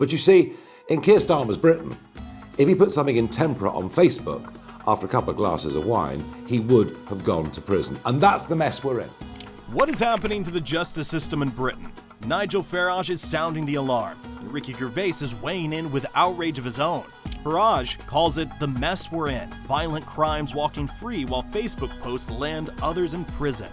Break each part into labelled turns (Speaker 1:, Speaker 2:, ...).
Speaker 1: But you see, in Keir Starmer's Britain, if he put something intemperate on Facebook after a couple of glasses of wine, he would have gone to prison. And that's the mess we're in.
Speaker 2: What is happening to the justice system in Britain? Nigel Farage is sounding the alarm, and Ricky Gervais is weighing in with outrage of his own. Farage calls it the mess we're in, violent crimes walking free while Facebook posts land others in prison.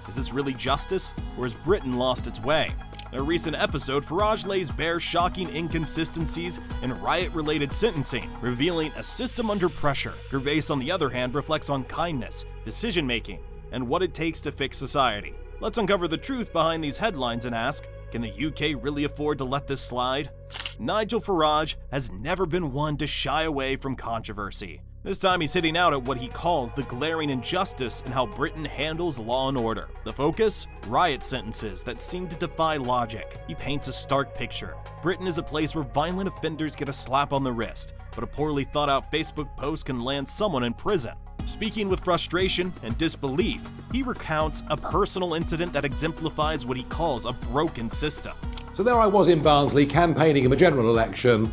Speaker 2: Is this really justice, or has Britain lost its way? In a recent episode, Farage lays bare shocking inconsistencies in riot-related sentencing, revealing a system under pressure. Gervais, on the other hand, reflects on kindness, decision-making, and what it takes to fix society. Let's uncover the truth behind these headlines and ask, can the UK really afford to let this slide? Nigel Farage has never been one to shy away from controversy. This time he's hitting out at what he calls the glaring injustice in how Britain handles law and order. The focus? Riot sentences that seem to defy logic. He paints a stark picture. Britain is a place where violent offenders get a slap on the wrist, but a poorly thought out Facebook post can land someone in prison. Speaking with frustration and disbelief, he recounts a personal incident that exemplifies what he calls a broken system.
Speaker 1: So there I was in Barnsley campaigning in a general election,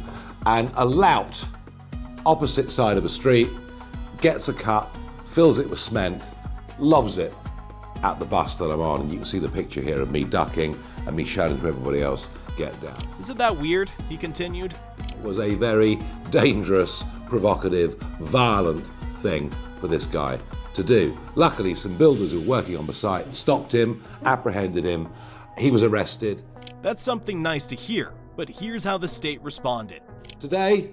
Speaker 1: and a lout opposite side of a street gets a cup, fills it with cement, lobs it at the bus that I'm on, and you can see the picture here of me ducking and me shouting to everybody else, get down.
Speaker 2: Isn't that weird? He continued.
Speaker 1: It was a very dangerous, provocative, violent thing for this guy to do. Luckily, some builders who were working on the site stopped him, apprehended him, he was arrested.
Speaker 2: That's something nice to hear, but here's how the state responded.
Speaker 1: Today,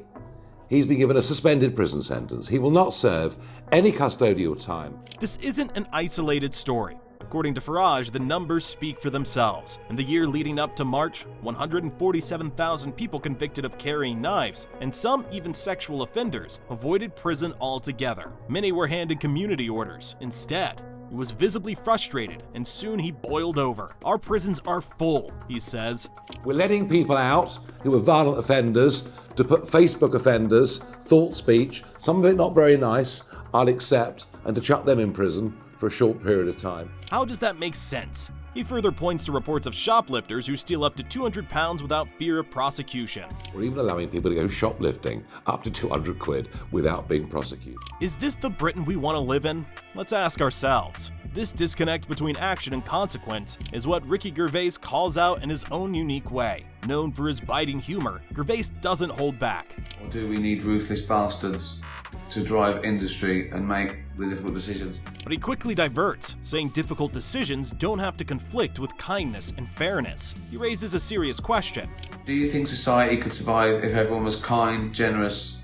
Speaker 1: he's been given a suspended prison sentence. He will not serve any custodial time.
Speaker 2: This isn't an isolated story. According to Farage, the numbers speak for themselves. In the year leading up to March, 147,000 people convicted of carrying knives, and some even sexual offenders, avoided prison altogether. Many were handed community orders. Instead, he was visibly frustrated, and soon he boiled over. Our prisons are full, he says.
Speaker 1: We're letting people out who are violent offenders to put Facebook offenders, thought speech, some of it not very nice, I'll accept, and to chuck them in prison for a short period of time.
Speaker 2: How does that make sense? He further points to reports of shoplifters who steal up to £200 without fear of prosecution.
Speaker 1: We're even allowing people to go shoplifting up to 200 quid without being prosecuted.
Speaker 2: Is this the Britain we want to live in? Let's ask ourselves. This disconnect between action and consequence is what Ricky Gervais calls out in his own unique way. Known for his biting humor, Gervais doesn't hold back.
Speaker 3: Or do we need ruthless bastards to drive industry and make the difficult decisions?
Speaker 2: But he quickly diverts, saying difficult decisions don't have to conflict with kindness and fairness. He raises a serious question.
Speaker 3: Do you think society could survive if everyone was kind, generous,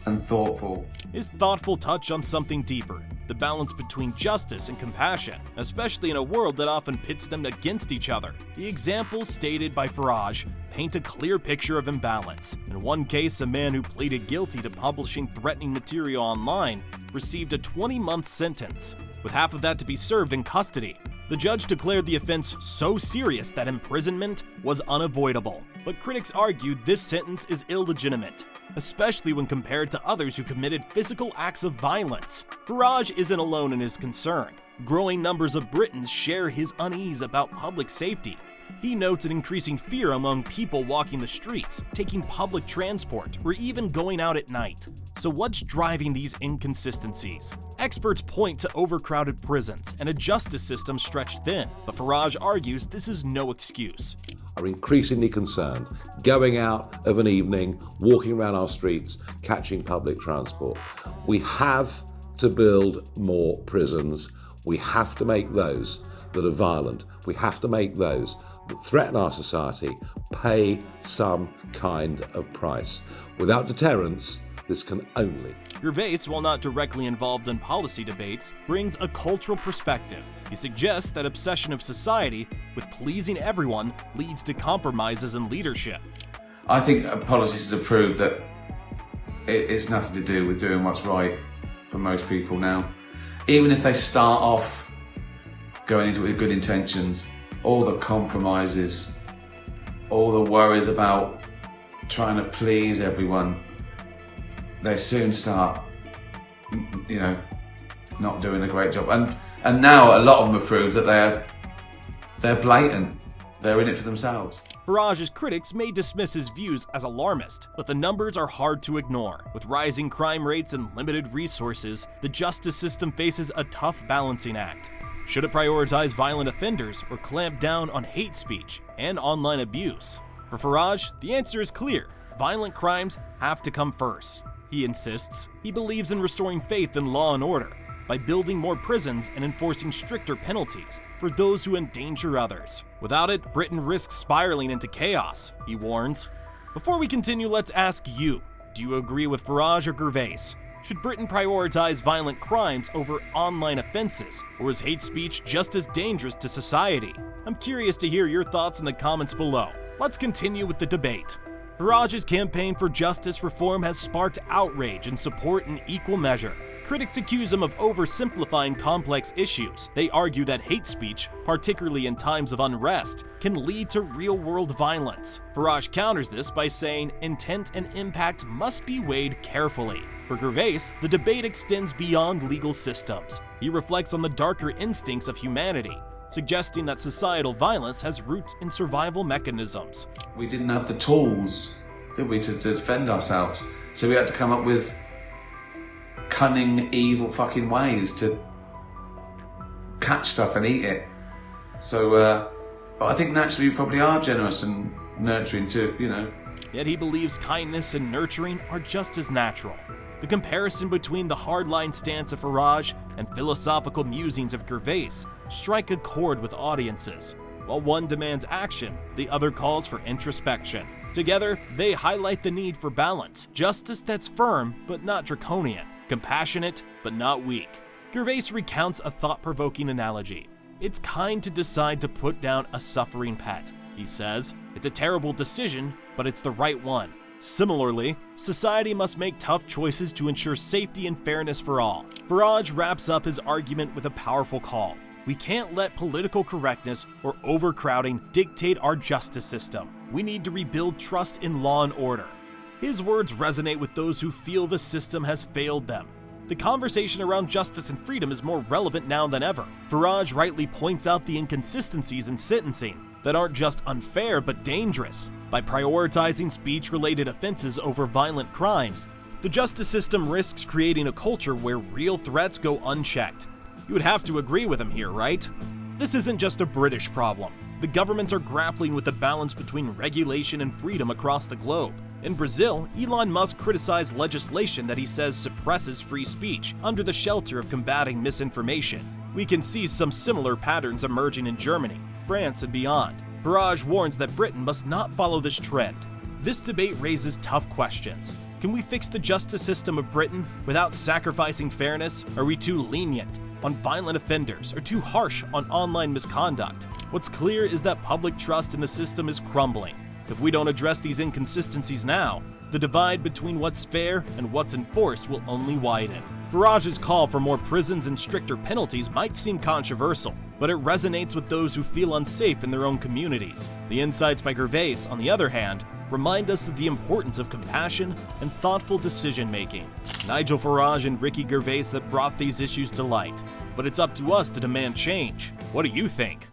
Speaker 3: and thoughtful?
Speaker 2: His thoughtful touch on something deeper, the balance between justice and compassion, especially in a world that often pits them against each other. The examples stated by Farage paint a clear picture of imbalance. In one case, a man who pleaded guilty to publishing threatening material online received a 20-month sentence, with half of that to be served in custody. The judge declared the offense so serious that imprisonment was unavoidable. But critics argued this sentence is illegitimate, especially when compared to others who committed physical acts of violence. Farage isn't alone in his concern. Growing numbers of Britons share his unease about public safety. He notes an increasing fear among people walking the streets, taking public transport, or even going out at night. So what's driving these inconsistencies? Experts point to overcrowded prisons and a justice system stretched thin, but Farage argues this is no excuse.
Speaker 1: Are increasingly concerned going out of an evening, walking around our streets, catching public transport. We have to build more prisons. We have to make those that are violent. We have to make those that threaten our society pay some kind of price. Without deterrence, this can only.
Speaker 2: Gervais, while not directly involved in policy debates, brings a cultural perspective. He suggests that obsession of society with pleasing everyone leads to compromises in leadership.
Speaker 3: I think politicians have proved that it's nothing to do with doing what's right for most people now. Even if they start off going into it with good intentions, all the compromises, all the worries about trying to please everyone, they soon start, not doing a great job. And now a lot of them have proved that they're blatant. They're in it for themselves.
Speaker 2: Farage's critics may dismiss his views as alarmist, but the numbers are hard to ignore. With rising crime rates and limited resources, the justice system faces a tough balancing act. Should it prioritize violent offenders or clamp down on hate speech and online abuse? For Farage, the answer is clear. Violent crimes have to come first. He insists he believes in restoring faith in law and order by building more prisons and enforcing stricter penalties for those who endanger others. Without it, Britain risks spiraling into chaos, he warns. Before we continue, let's ask you. Do you agree with Farage or Gervais? Should Britain prioritize violent crimes over online offenses, or is hate speech just as dangerous to society? I'm curious to hear your thoughts in the comments below. Let's continue with the debate. Farage's campaign for justice reform has sparked outrage and support in equal measure. Critics accuse him of oversimplifying complex issues. They argue that hate speech, particularly in times of unrest, can lead to real-world violence. Farage counters this by saying intent and impact must be weighed carefully. For Gervais, the debate extends beyond legal systems. He reflects on the darker instincts of humanity, suggesting that societal violence has roots in survival mechanisms.
Speaker 3: We didn't have the tools, did we, to defend ourselves. So we had to come up with cunning, evil fucking ways to catch stuff and eat it. So, but I think naturally we probably are generous and nurturing too, you know.
Speaker 2: Yet he believes kindness and nurturing are just as natural. The comparison between the hardline stance of Farage and philosophical musings of Gervais strike a chord with audiences. While one demands action, the other calls for introspection. Together, they highlight the need for balance, justice that's firm but not draconian, compassionate but not weak. Gervais recounts a thought-provoking analogy. It's kind to decide to put down a suffering pet. He says, it's a terrible decision, but it's the right one. Similarly, society must make tough choices to ensure safety and fairness for all. Farage wraps up his argument with a powerful call. We can't let political correctness or overcrowding dictate our justice system. We need to rebuild trust in law and order. His words resonate with those who feel the system has failed them. The conversation around justice and freedom is more relevant now than ever. Farage rightly points out the inconsistencies in sentencing that aren't just unfair but dangerous. By prioritizing speech-related offenses over violent crimes, the justice system risks creating a culture where real threats go unchecked. You would have to agree with him here, right? This isn't just a British problem. The governments are grappling with the balance between regulation and freedom across the globe. In Brazil, Elon Musk criticized legislation that he says suppresses free speech under the shelter of combating misinformation. We can see some similar patterns emerging in Germany, France, and beyond. Farage warns that Britain must not follow this trend. This debate raises tough questions. Can we fix the justice system of Britain without sacrificing fairness? Are we too lenient on violent offenders or too harsh on online misconduct? What's clear is that public trust in the system is crumbling. If we don't address these inconsistencies now, the divide between what's fair and what's enforced will only widen. Farage's call for more prisons and stricter penalties might seem controversial, but it resonates with those who feel unsafe in their own communities. The insights by Gervais, on the other hand, remind us of the importance of compassion and thoughtful decision-making. Nigel Farage and Gervais have brought these issues to light, but it's up to us to demand change. What do you think?